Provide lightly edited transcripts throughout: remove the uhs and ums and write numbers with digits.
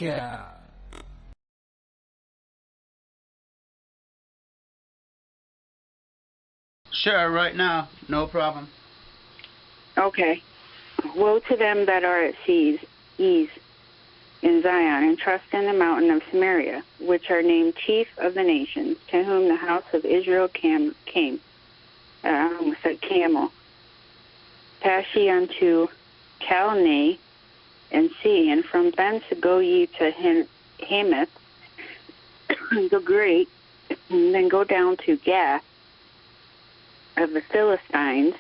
Yeah. Sure, right now, no problem. Okay. Woe to them that are at ease in Zion, and trust in the mountain of Samaria, which are named chief of the nations, to whom the house of Israel came. I almost said camel. Pass ye unto Calneh, and see, and from thence go ye to Hamath, the great, and then go down to Gath of the Philistines.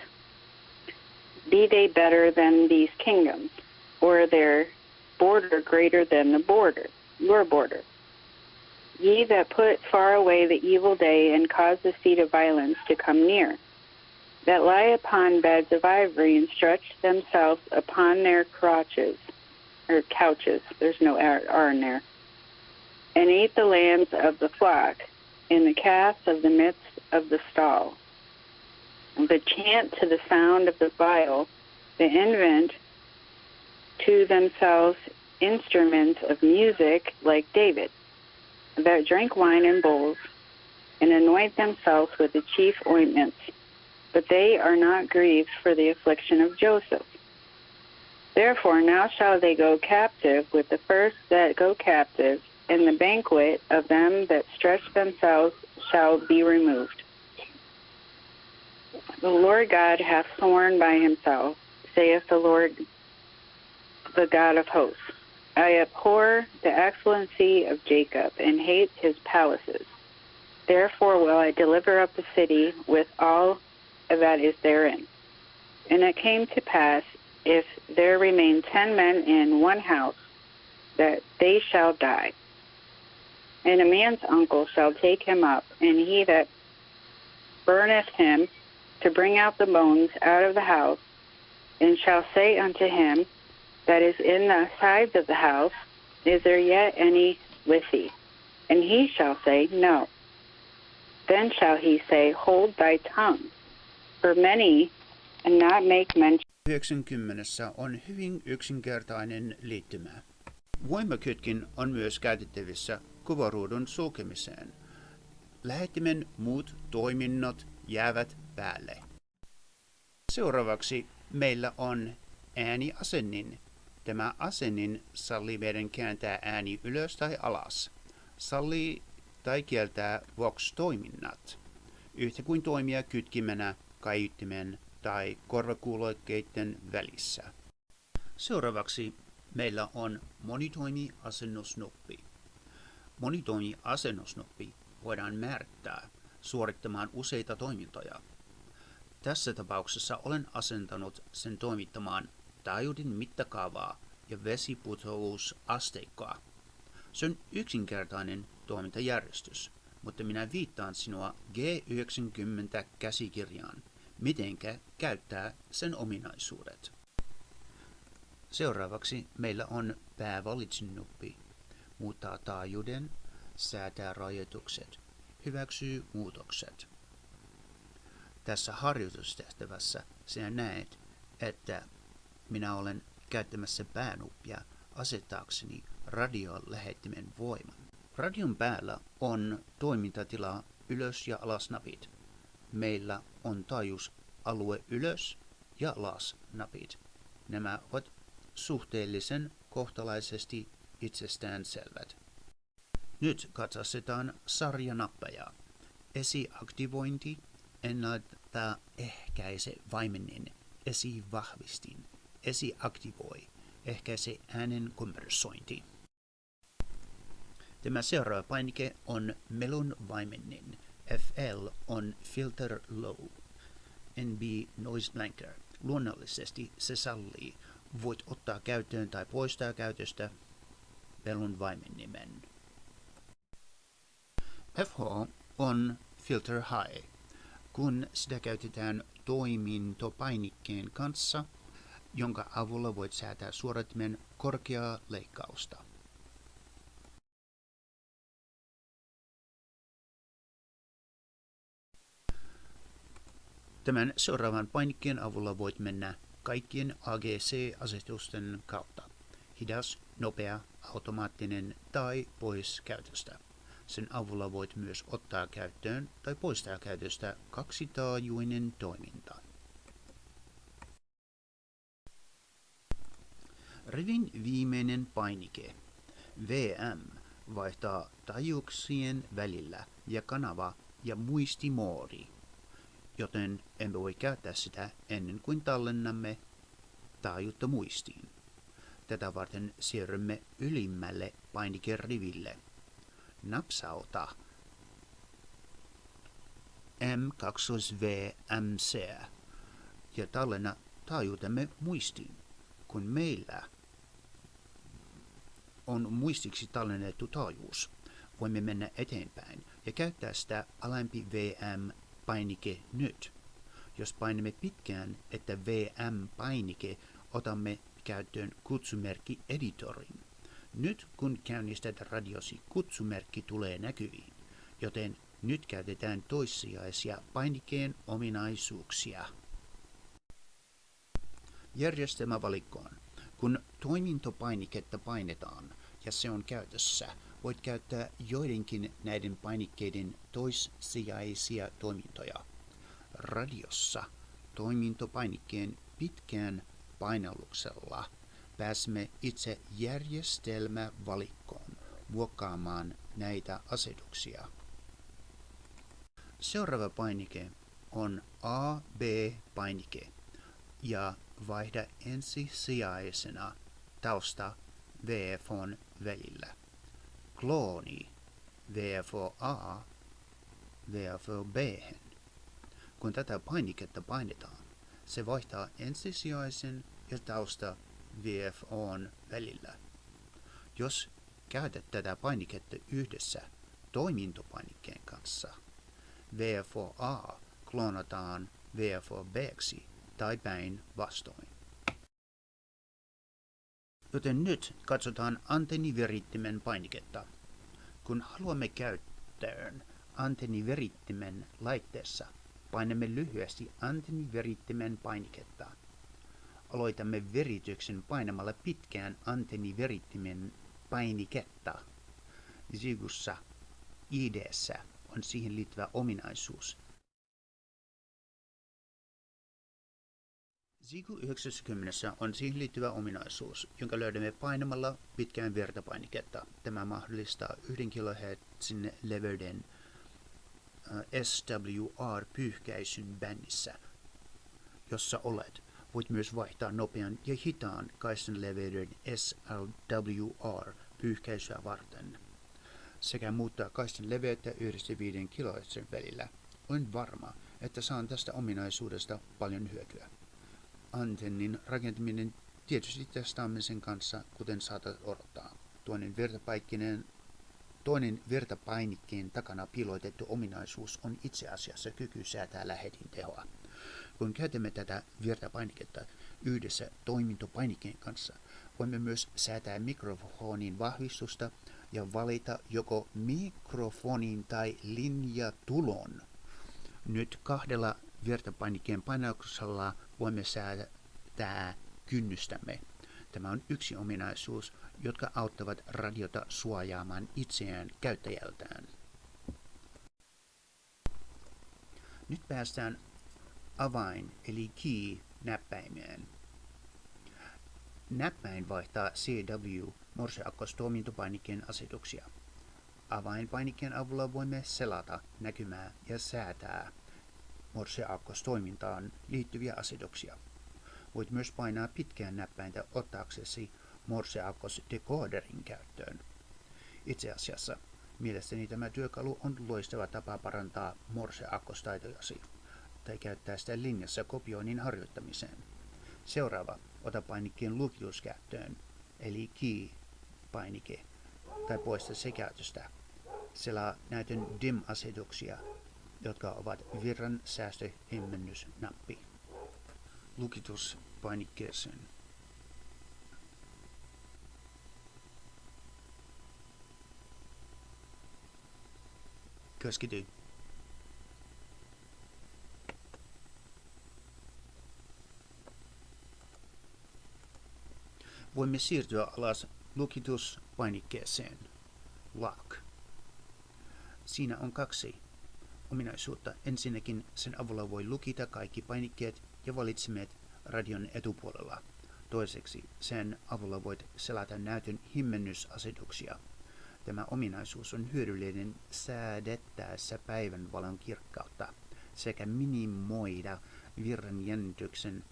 Be they better than these kingdoms, or their border greater than the border, your border? Ye that put far away the evil day, and cause the seat of violence to come near, that lie upon beds of ivory, and stretch themselves upon their couches, there's no R in there, and eat the lambs of the flock, in the calves of the midst of the stall. The chant to the sound of the viol, the invent to themselves instruments of music like David, that drink wine in bowls, and anoint themselves with the chief ointments, but they are not grieved for the affliction of Joseph. Therefore now shall they go captive with the first that go captive, and the banquet of them that stretch themselves shall be removed. The Lord God hath sworn by himself, saith the Lord, the God of hosts. I abhor the excellency of Jacob, and hate his palaces. Therefore will I deliver up the city with all that is therein. And it came to pass, if there remain 10 men in one house, that they shall die. And a man's uncle shall take him up, and he that burneth him, to bring out the bones out of the house, and shall say unto him that is in the sides of the house, is there yet any with thee? And he shall say, No. Then shall he say, Hold thy tongue, for many, and not make mention. 90 on hyvin yksinkertainen liittymä. Voimakytkin on myös käytettävissä kuvaruudun sulkemiseen. Lähettimen muut toiminnot jäävät päälle. Seuraavaksi meillä on ääniasennin. Tämä asennin sallii meidän kääntää ääni ylös tai alas. Sallii tai kieltää Vox-toiminnat, yhtä kuin toimia kytkimenä kaiuttimen tai korvakuulokkeiden välissä. Seuraavaksi meillä on monitoimiasennusnuppi. Monitoimiasennusnuppi voidaan määrittää suorittamaan useita toimintoja. Tässä tapauksessa olen asentanut sen toimittamaan taajuuden mittakaavaa ja vesiputousasteikkoa. Se on yksinkertainen toimintajärjestys, mutta minä viittaan sinua G90 käsikirjaan, mitenkä käyttää sen ominaisuudet. Seuraavaksi meillä on päävalitsin-nuppi. Muuttaa taajuuden, säätää rajoitukset, hyväksyy muutokset. Tässä harjoitustehtävässä sinä näet, että minä olen käyttämässä päänuppia asettaakseni radiolähettimen voiman. Radion päällä on toimintatila ylös- ja alasnapit. Meillä on taajuusalue ylös- ja alasnapit. Nämä ovat suhteellisen kohtalaisesti itsestäänselvät. Nyt katsastetaan sarjanappeja. Esiaktivointi, ennaltaehkäise vaimenin, esivahvistin, esiaktivoi, ehkäise äänen kompressointi. Tämä seuraava painike on melun vaimennin. FL on filter low. NB noise blanker. Luonnollisesti se sallii. Voit ottaa käyttöön tai poistaa käytöstä melun vaimennimen. FH on filter high. Kun sitä käytetään toimintopainikkeen kanssa, jonka avulla voit säätää suodattimen korkeaa leikkausta. Tämän seuraavan painikkeen avulla voit mennä kaikkien AGC-asetusten kautta. Hidas, nopea, automaattinen tai pois käytöstä. Sen avulla voit myös ottaa käyttöön tai poistaa käytöstä kaksitaajuinen toiminta. Rivin viimeinen painike, VM, vaihtaa taajuuksien välillä ja kanava- ja muistimoodi, joten emme voi käyttää sitä ennen kuin tallennamme taajuutta muistiin. Tätä varten siirrymme ylimmälle painikeriville. Napsauta M2VMC ja tallenna taajuutemme muistiin. Kun meillä on muistiksi tallennettu taajuus, voimme mennä eteenpäin ja käyttää sitä alempi VM-painike nyt. Jos painamme pitkään, että VM-painike, otamme käyttöön kutsumerkki editorin. Nyt kun käynnistät radiosi, kutsumerkki tulee näkyviin, joten nyt käytetään toissijaisia painikkeen ominaisuuksia. Järjestelmävalikkoon. Kun toimintopainiketta painetaan ja se on käytössä, voit käyttää joidenkin näiden painikkeiden toissijaisia toimintoja. Radiossa toimintopainikkeen pitkään painalluksella pääsemme itse järjestelmävalikkoon muokkaamaan näitä asetuksia. Seuraava painike on AB-painike ja vaihda ensisijaisena tausta VFOn välillä. Klooni VFO A VFO B. Kun tätä painiketta painetaan, se vaihtaa ensisijaisen ja tausta VFOn välillä. Jos käytät tätä painiketta yhdessä toimintopainikkeen kanssa, VFO A kloonataan VFO B:ksi tai päin vastoin. Joten nyt katsotaan antenniverittimen painiketta. Kun haluamme käyttöön antenniverittimen laitteessa, painamme lyhyesti antenniverittimen painiketta. Aloitamme verityksen painamalla pitkään antenniverittimen painiketta. Zigussa ID:ssä on siihen liittyvä ominaisuus. Zigu 90 on siihen liittyvä ominaisuus, jonka löydämme painamalla pitkään virtapainiketta. Tämä mahdollistaa 1 kHz leveyden SWR-pyyhkäisyn bändissä, jossa olet. Voit myös vaihtaa nopean ja hitaan kaistan leveyden SLWR-pyyhkäisyä varten sekä muuttaa kaistan leveyttä 1-5 kHz välillä. Olen varma, että saan tästä ominaisuudesta paljon hyötyä. Antennin rakentaminen tietysti testaamme sen kanssa, kuten saatat odottaa. Toinen virtapainikkeen takana piilotettu ominaisuus on itse asiassa kyky säätää lähetin tehoa. Kun käytämme tätä virtapainiketta yhdessä toimintopainikkeen kanssa, voimme myös säätää mikrofonin vahvistusta ja valita joko mikrofonin tai linjatulon. Nyt 2 virtapainikkeen painauksella voimme säätää kynnystämme. Tämä on yksi ominaisuus, jotka auttavat radiota suojaamaan itseään käyttäjältään. Nyt päästään avain eli key-näppäimeen. Näppäin vaihtaa CW Morse-akkostoimintopainikkeen asetuksia. Avainpainikkeen avulla voimme selata näkymää ja säätää Morse-akkostoimintaan liittyviä asetuksia. Voit myös painaa pitkään näppäintä ottaaksesi Morse-akkosdecoderin käyttöön. Itse asiassa mielestäni tämä työkalu on loistava tapa parantaa Morse-akkostaitojasi tai käyttää sitä linjassa kopioinnin harjoittamiseen. Seuraava, ota painikkeen lukitus käyttöön, eli key-painike, tai poista se käytöstä. Selaa näytön DIM-asetuksia, jotka ovat virran säästöhemmennysnappi. Lukitus painikkeeseen. Keskity. Voimme siirtyä alas Lukitus painikkeeseen. Lock. Siinä on 2 ominaisuutta. Ensinnäkin sen avulla voi lukita kaikki painikkeet ja valitsimet radion etupuolella. Toiseksi sen avulla voit selata näytön himmennysasetuksia. Tämä ominaisuus on hyödyllinen säädettäessä päivänvalon kirkkautta sekä minimoida virran jännityksen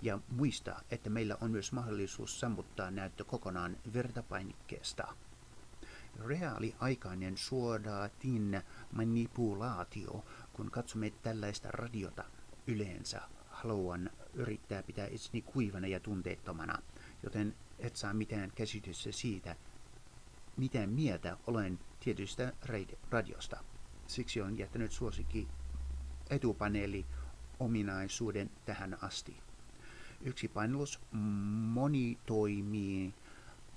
ja muistaa, että meillä on myös mahdollisuus sammuttaa näyttö kokonaan virtapainikkeesta. Reaaliaikainen suodaatin manipulaatio, kun katsomme tällaista radiota yleensä, haluan yrittää pitää itseni kuivana ja tunteettomana, joten et saa mitään käsitystä siitä, mitä mieltä olen tietystä radiosta. Siksi olen jättänyt suosikki etupaneeli ominaisuuden tähän asti. Yksi painallus monitoimii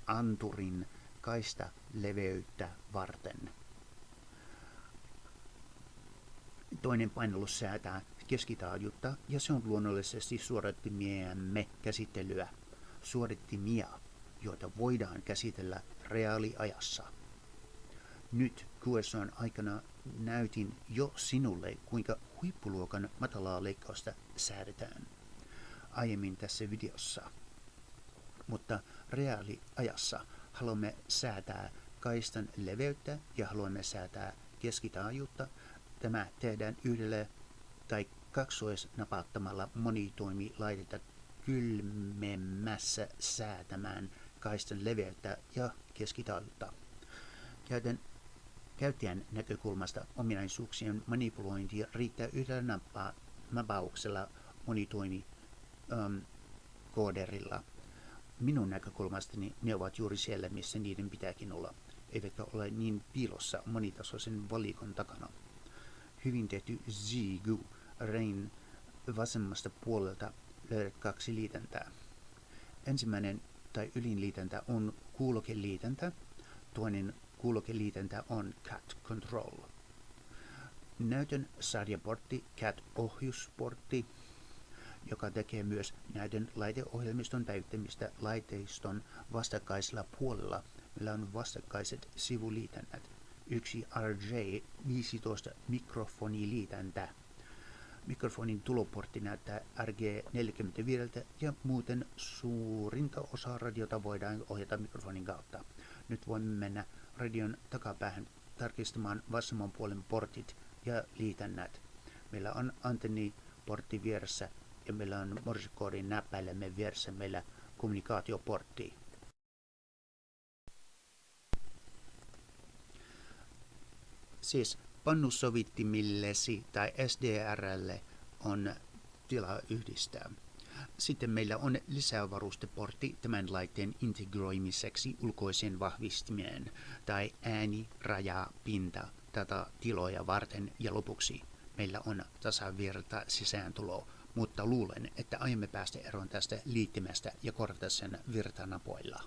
anturin kaista leveyttä varten. Toinen painallus säätää keskitaajuutta ja se on luonnollisesti suorittimiemme käsittelyä. Suorittimia, joita voidaan käsitellä reaaliajassa. Nyt QSO:n aikana näytin jo sinulle, kuinka huippuluokan matalaa leikkausta säädetään aiemmin tässä videossa. Mutta reaaliajassa haluamme säätää kaistan leveyttä ja haluamme säätää keskitaajuutta. Tämä tehdään yhdellä tai kaksoisnapauttamalla monitoimilaitetta kylmemmässä säätämään kaistan leveyttä ja keskitaajuutta. Käyttäjän näkökulmasta ominaisuuksien manipulointi riittää yhdellä napauksella monitoimikooderilla. Minun näkökulmastani ne ovat juuri siellä, missä niiden pitääkin olla, eivätkä ole niin piilossa monitasoisen valikon takana. Hyvin tehty Zigu Rain vasemmasta puolelta löydät 2 liitäntää. Ensimmäinen tai ylinliitäntä on kuulokeliitäntä, toinen kuulokeliitäntä on Cat Control. Näytön sarjaportti Cat-ohjusportti, joka tekee myös näytön laiteohjelmiston päivittämistä laitteiston vastakkaisella puolella. Meillä on vastakkaiset sivuliitännät. Yksi RJ15 mikrofoniliitäntä. Mikrofonin tuloportti näyttää RG45 ja muuten suurinta osaa radiota voidaan ohjata mikrofonin kautta. Nyt voimme mennä radion takapäähän tarkistamaan vasemman puolen portit ja liitännät. Meillä on antenniportti vieressä ja meillä on morsekoodin näppäilemme vieressä meillä kommunikaatioportti. Siis pannusovittimillesi tai SDRlle on tilaa yhdistää. Sitten meillä on lisävarusteportti tämän laitteen integroimiseksi ulkoiseen vahvistimeen tai äänirajapinta tätä tiloja varten ja lopuksi meillä on tasavirta sisääntulo, mutta luulen, että aiomme päästä eroon tästä liittimästä ja korvata sen virtanapoilla.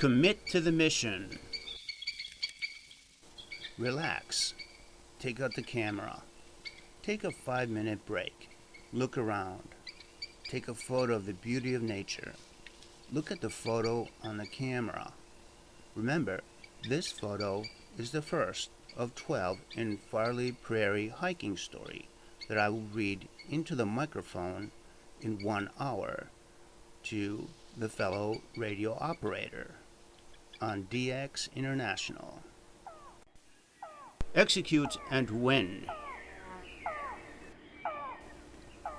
Commit to the mission. Relax. Take out the camera. Take a 5-minute break. Look around. Take a photo of the beauty of nature. Look at the photo on the camera. Remember, this photo is the first of 12 in Farley Prairie hiking story that I will read into the microphone in 1 hour to the fellow radio operator on DX International. Execute and win.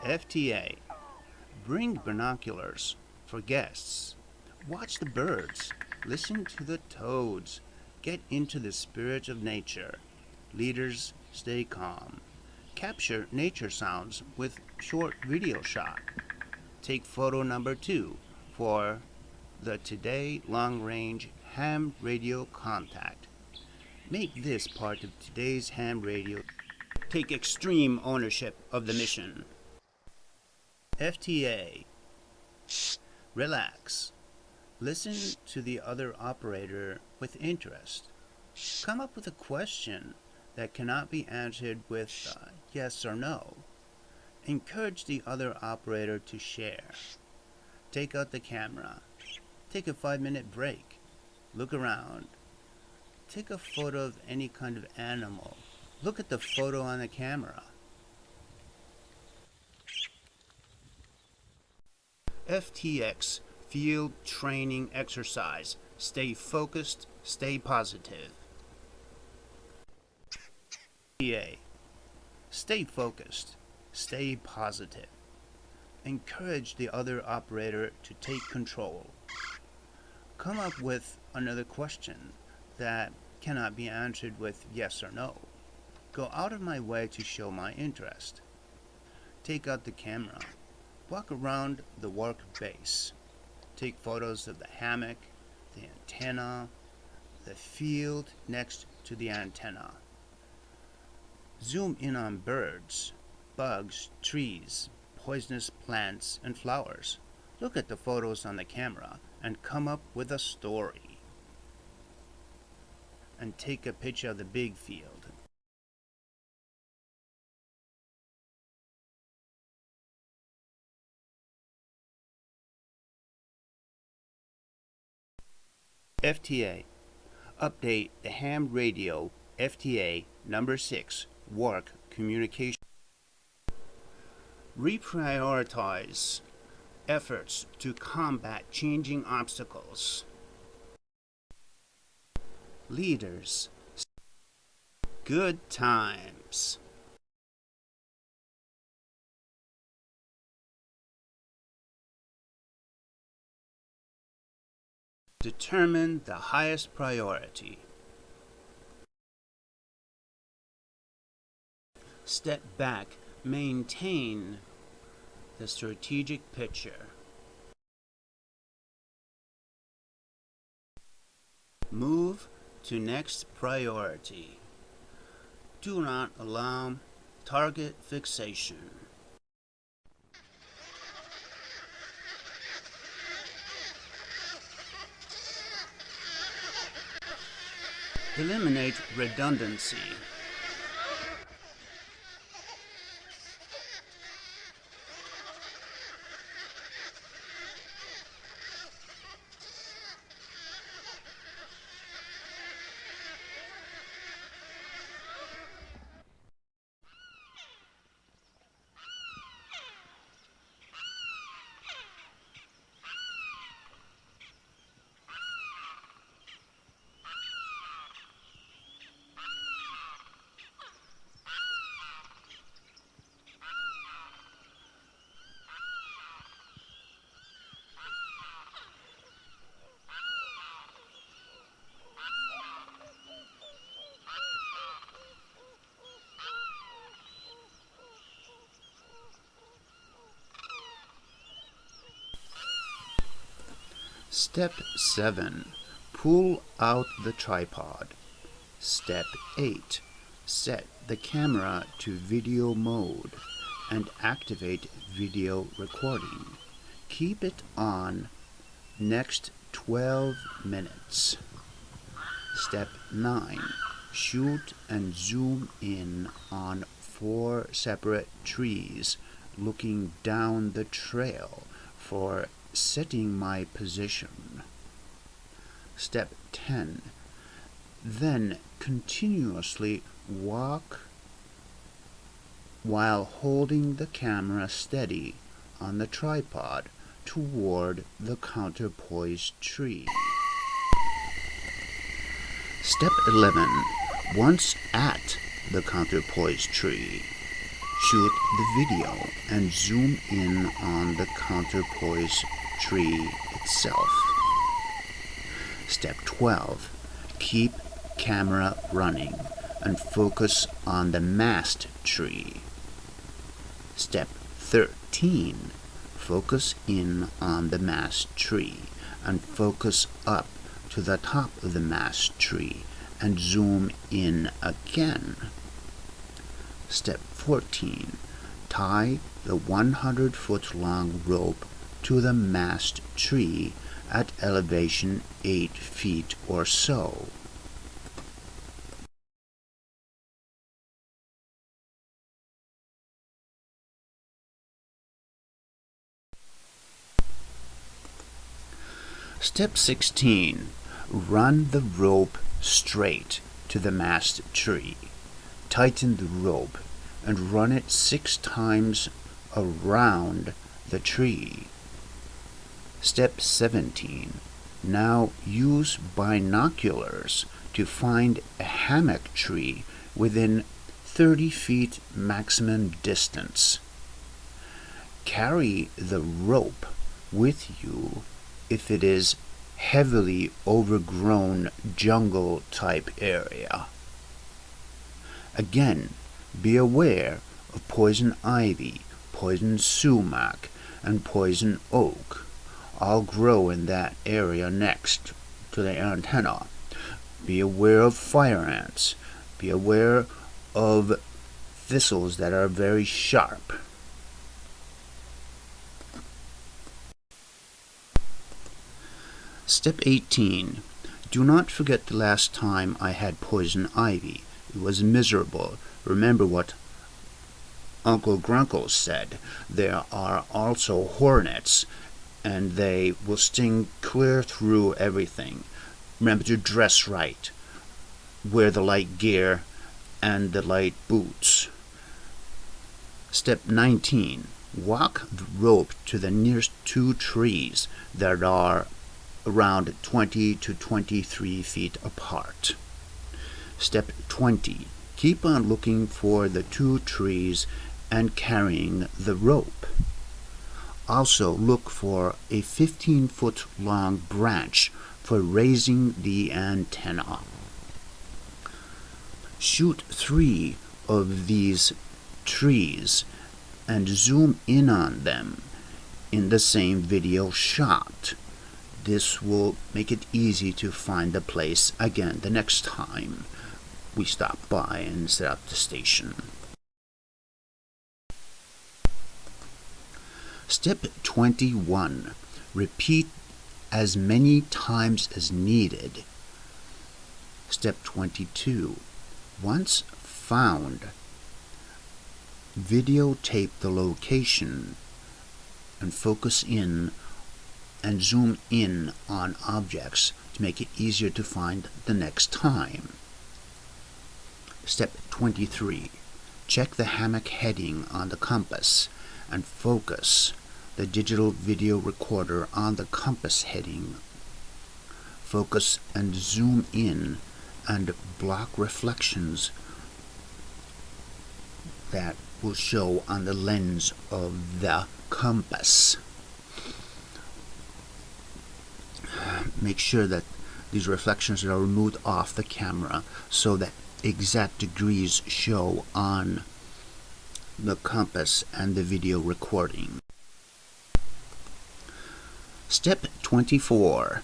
FTA. Bring binoculars for guests. Watch the birds. Listen to the toads. Get into the spirit of nature. Leaders, stay calm. Capture nature sounds with short video shot. Take photo number 2 for the Today Long Range Ham Radio Contact. Make this part of today's ham radio. Take extreme ownership of the mission. FTA. Relax. Listen to the other operator with interest. Come up with a question that cannot be answered with yes or no. Encourage the other operator to share. Take out the camera. Take a 5-minute break. Look around. Take a photo of any kind of animal. Look at the photo on the camera. FTX Field Training Exercise. Stay focused, stay positive. FTA. Stay focused, stay positive. Encourage the other operator to take control. Come up with another question that cannot be answered with yes or no. Go out of my way to show my interest. Take out the camera. Walk around the work base. Take photos of the hammock, the antenna, the field next to the antenna. Zoom in on birds, bugs, trees, poisonous plants, and flowers. Look at the photos on the camera and come up with a story. And take a picture of the big field. FTA. Update the ham radio FTA number 6 work communication. Reprioritize efforts to combat changing obstacles. Leaders. Good times. Determine the highest priority. Step back, maintain the strategic picture. Move to next priority. Do not allow target fixation. Eliminate redundancy. Step 7. Pull out the tripod. Step 8. Set the camera to video mode and activate video recording. Keep it on next 12 minutes. Step 9. Shoot and zoom in on 4 separate trees, looking down the trail for setting my position. Step 10. Then continuously walk while holding the camera steady on the tripod toward the counterpoised tree. Step 11. Once at the counterpoised tree, shoot the video and zoom in on the counterpoised tree itself. Step 12. Keep camera running and focus on the mast tree. Step 13. Focus in on the mast tree and focus up to the top of the mast tree and zoom in again. Step 14. Tie the 100-foot-long rope to the mast tree at elevation 8 feet or so. Step 16. Run the rope straight to the mast tree. Tighten the rope and run it 6 times around the tree. Step 17. Now use binoculars to find a hammock tree within 30 feet maximum distance. Carry the rope with you if it is heavily overgrown jungle type area. Again, be aware of poison ivy, poison sumac, and poison oak. All grow in that area next to the antenna. Be aware of fire ants. Be aware of thistles that are very sharp. Step 18. Do not forget the last time I had poison ivy. It was miserable. Remember what Uncle Grunkle said. There are also hornets, and they will sting clear through everything. Remember to dress right. Wear the light gear and the light boots. Step 19. Walk the rope to the nearest 2 trees that are around 20 to 23 feet apart. Step 20. Keep on looking for the 2 trees and carrying the rope. Also look for a 15-foot long branch for raising the antenna. Shoot 3 of these trees and zoom in on them in the same video shot. This will make it easy to find the place again the next time we stop by and set up the station. Step 21. Repeat as many times as needed. Step 22. Once found, videotape the location and focus in and zoom in on objects to make it easier to find the next time. Step 23. Check the hammock heading on the compass and focus the digital video recorder on the compass heading. Focus and zoom in and block reflections that will show on the lens of the compass. Make sure that these reflections are removed off the camera so that exact degrees show on the compass and the video recording. Step 24.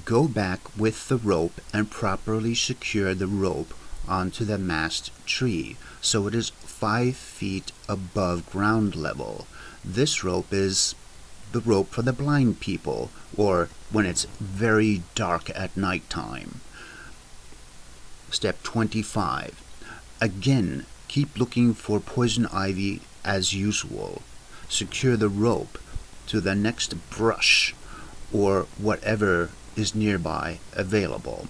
Go back with the rope and properly secure the rope onto the mast tree so it is 5 feet above ground level. This rope is the rope for the blind people, or when it's very dark at nighttime. Step 25. Again, keep looking for poison ivy as usual. Secure the rope to the next brush or whatever is nearby available.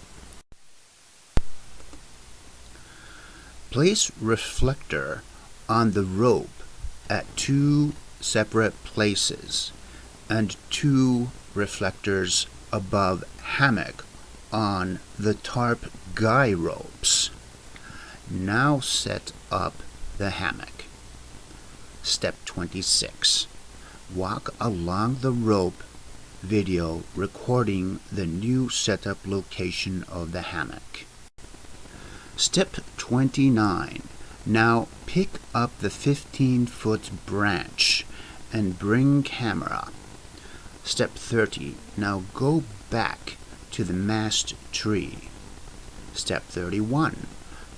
Place reflector on the rope at 2 separate places and 2 reflectors above hammock on the tarp guy ropes. Now set up the hammock. Step 26. Walk along the rope video recording the new setup location of the hammock. Step 29. Now pick up the 15-foot branch and bring camera. Step 30. Now go back to the mast tree. Step 31.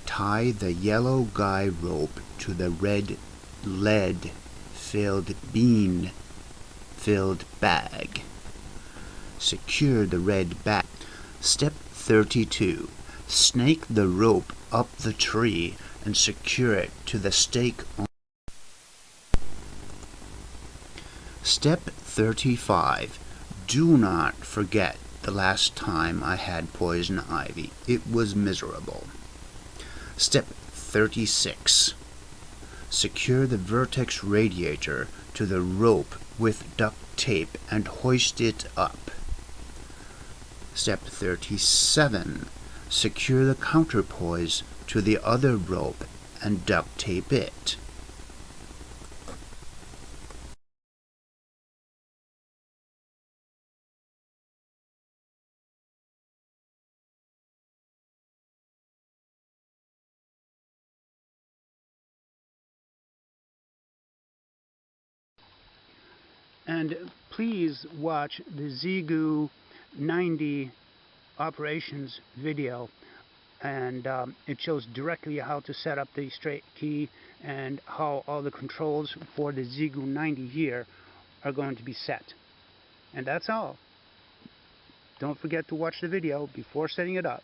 Tie the yellow guy rope to the red lead-filled bean-filled bag. Secure the red bag. Step 32. Snake the rope up the tree and secure it to the stake on. Step 35. Do not forget the last time I had poison ivy. It was miserable. Step 36. Secure the vertex radiator to the rope with duct tape and hoist it up. Step 37. Secure the counterpoise to the other rope and duct tape it. And please watch the Xiegu 90 operations video, and it shows directly how to set up the straight key and how all the controls for the Xiegu 90 here are going to be set. And that's all. Don't forget to watch the video before setting it up.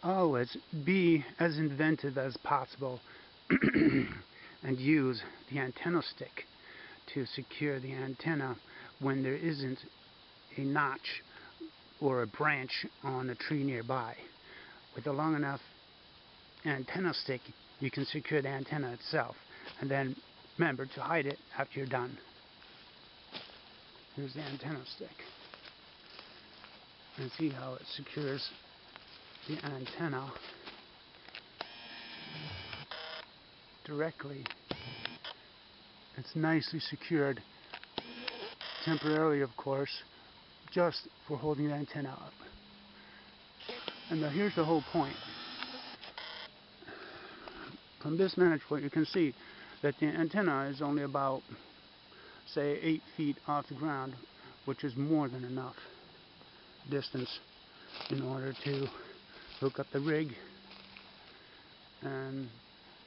Always be as inventive as possible and use the antenna stick to secure the antenna when there isn't a notch or a branch on a tree nearby. With a long enough antenna stick, you can secure the antenna itself, and then remember to hide it after you're done. Here's the antenna stick. And see how it secures the antenna directly. It's nicely secured, temporarily of course, just for holding the antenna up. And now here's the whole point. From this vantage point you can see that the antenna is only about, say, 8 feet off the ground, which is more than enough distance in order to hook up the rig and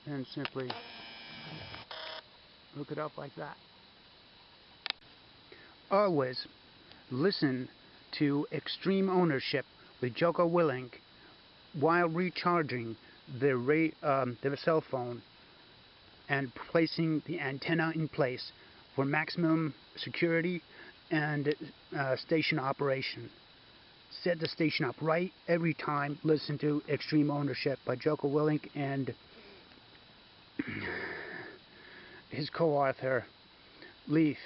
then simply hook it up like that. Always listen to Extreme Ownership with Joko Willink while recharging their cell phone and placing the antenna in place for maximum security and station operation. Set the station up right every time. Listen to Extreme Ownership by Joko Willink and his co-author Leaf.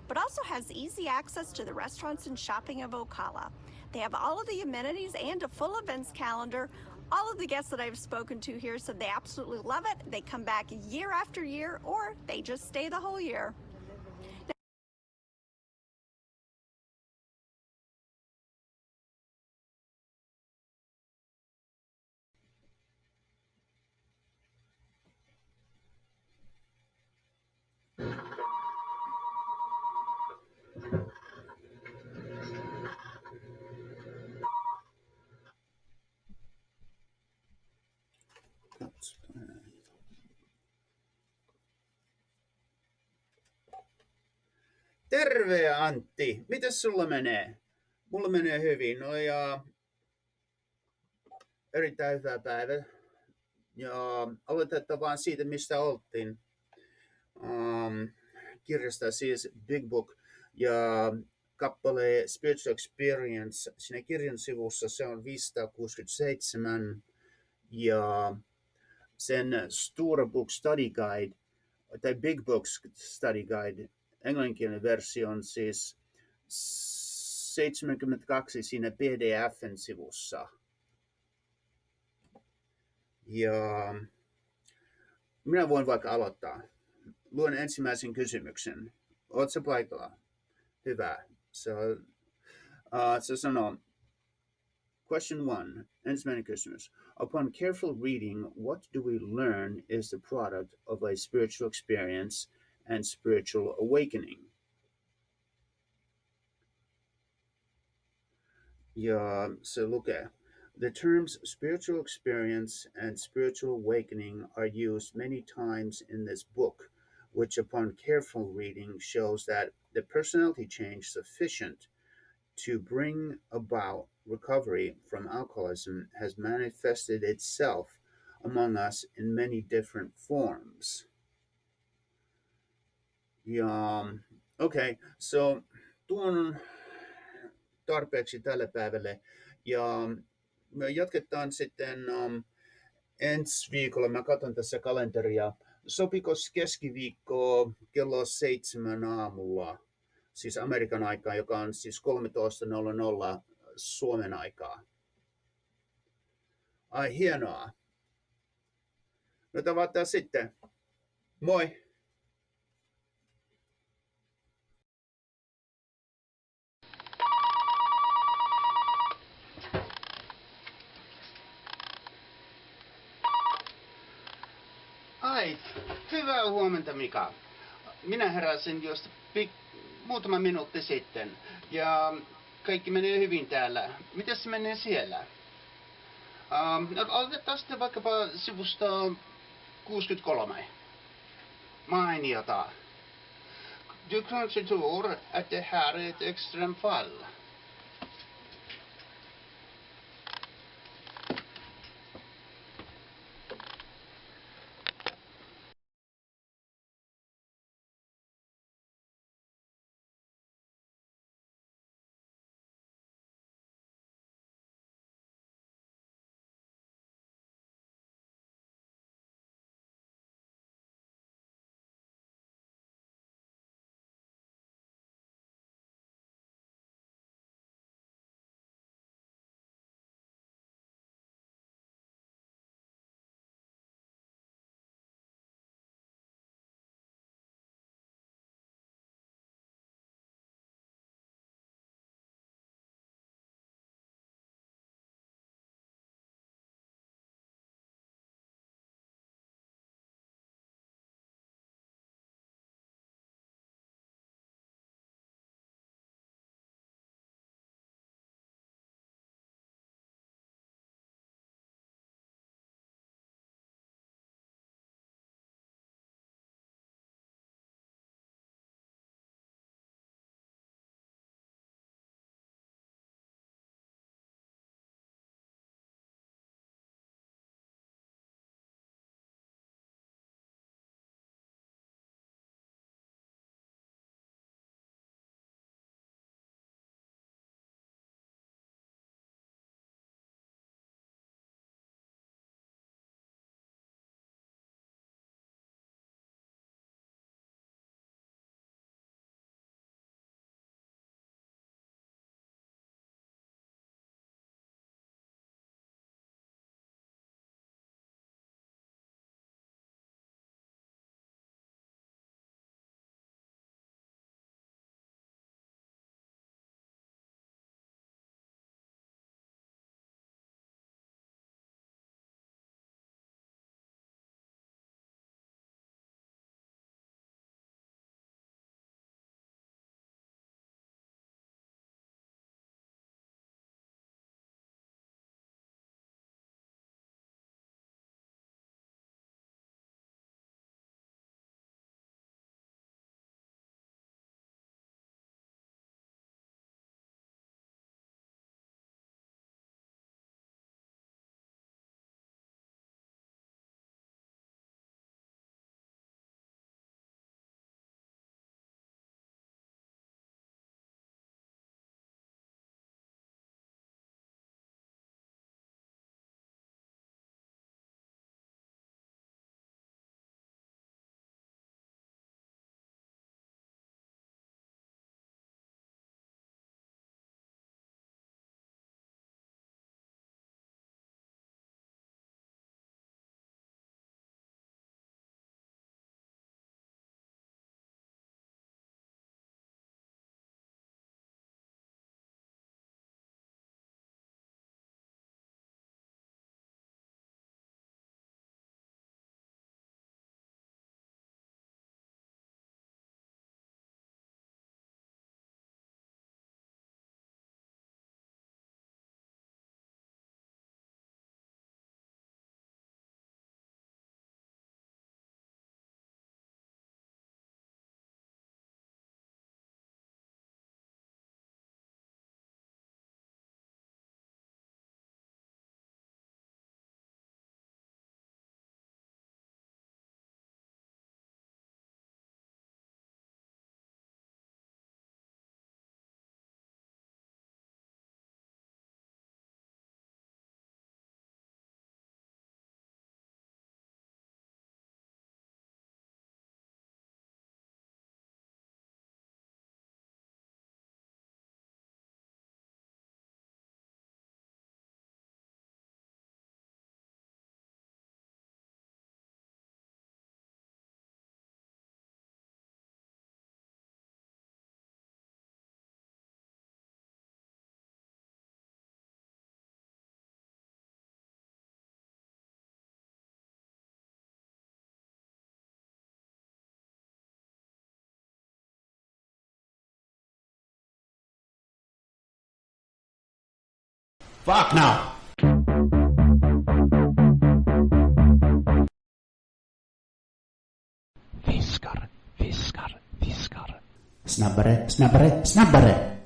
But also has easy access to the restaurants and shopping of Ocala. They have all of the amenities and a full events calendar. All of the guests that I've spoken to here said they absolutely love it. They come back year after year, or they just stay the whole year. Terve Antti, mitäs sulla menee? Mulla menee hyvin, no ja erittäin hyvä päivä. Ja aloitetaan vaan siitä, mistä oltiin. Kirjasta siis Big Book ja kappale Spiritual Experience. Siinä kirjan sivussa se on 567 ja sen Stora Book Study Guide tai Big Book Study Guide englanninkielinen versio on siis 72 siinä PDF:n sivussa. Ja minä voin vaikka aloittaa. Luen ensimmäisen kysymyksen. Oletko paikalla? Hyvä. Se sanoo, question 1, ensimmäinen kysymys. Upon careful reading, what do we learn is the product of a spiritual experience and spiritual awakening? Ja se lukee, the terms spiritual experience and spiritual awakening are used many times in this book, which upon careful reading shows that the personality change sufficient to bring about recovery from alcoholism has manifested itself among us in many different forms. Ja, okay, so tuon tarpeeksi tälle päivälle. Ja me jatketaan sitten ensi viikolla. Mä katson tässä kalenteria. Sopiko keskiviikko kello 7 aamulla, siis Amerikan aikaa, joka on siis 13.00 Suomen aikaa? Ai hienoa. No tavataan sitten. Moi! Ai, hyvää huomenta Mika. Minä heräsin just muutama minuutti sitten ja kaikki menee hyvin täällä. Mitäs se menee siellä? Aloitetaan sitten vaikkapa sivusta 63. Mainiota. Du kanske tror att det här är ett extremfall. Fuck now! Viskar, viskar, viskar. Snabbare, snabbare, snabbare!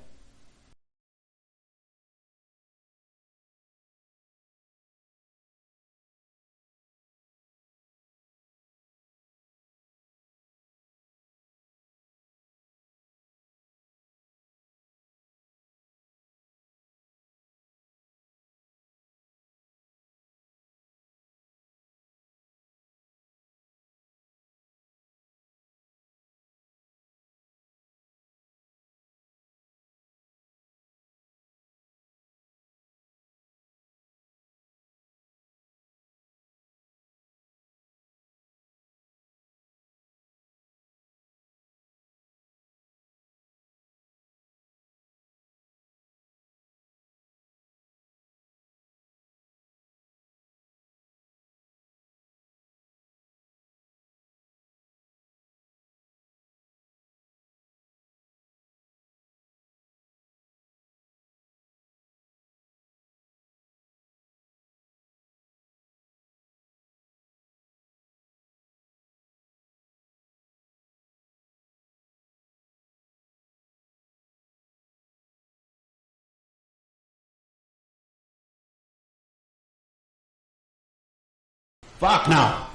Fuck now!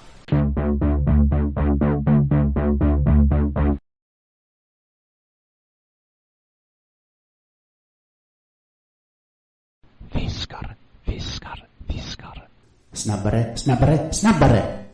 Viskar, viskar, viskar. Snabbare, snabbare, snabbare!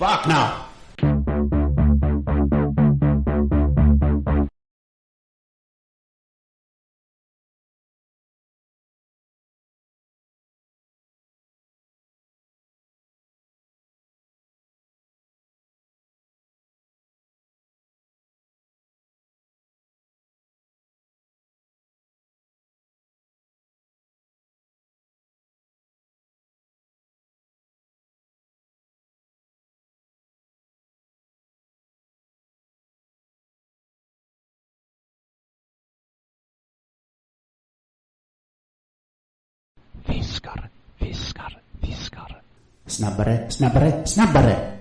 Fuck no. Viskar, viskar, viskar. Snabbare, snabbare, snabbare.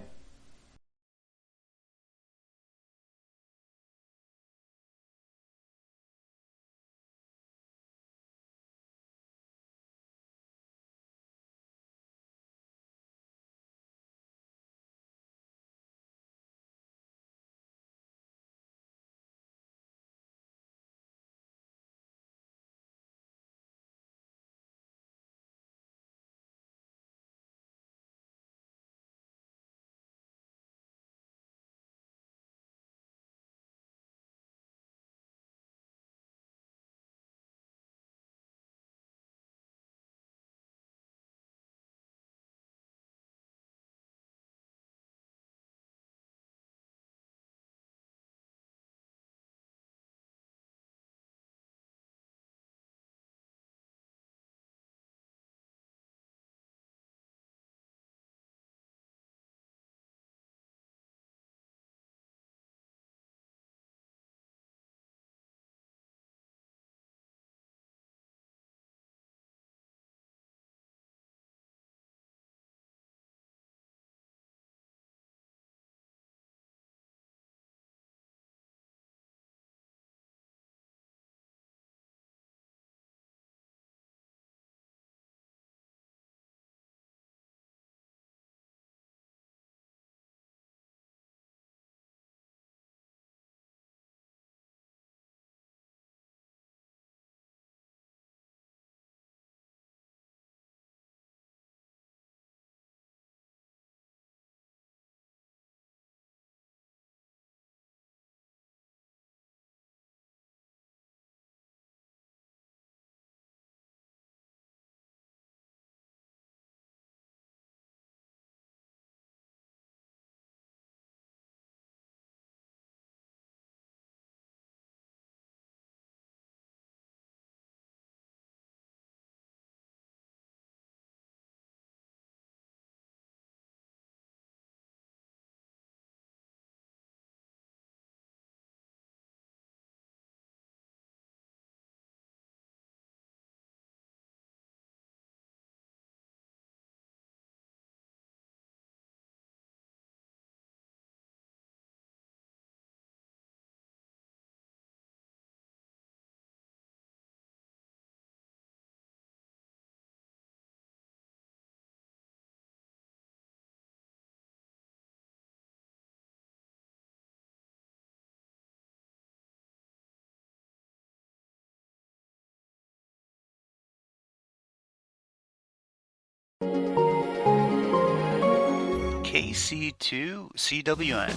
KC2 CWN.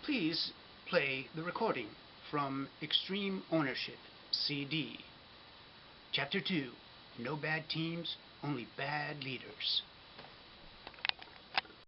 Please play the recording from Extreme Ownership CD. Chapter 2. No bad teams, only bad leaders.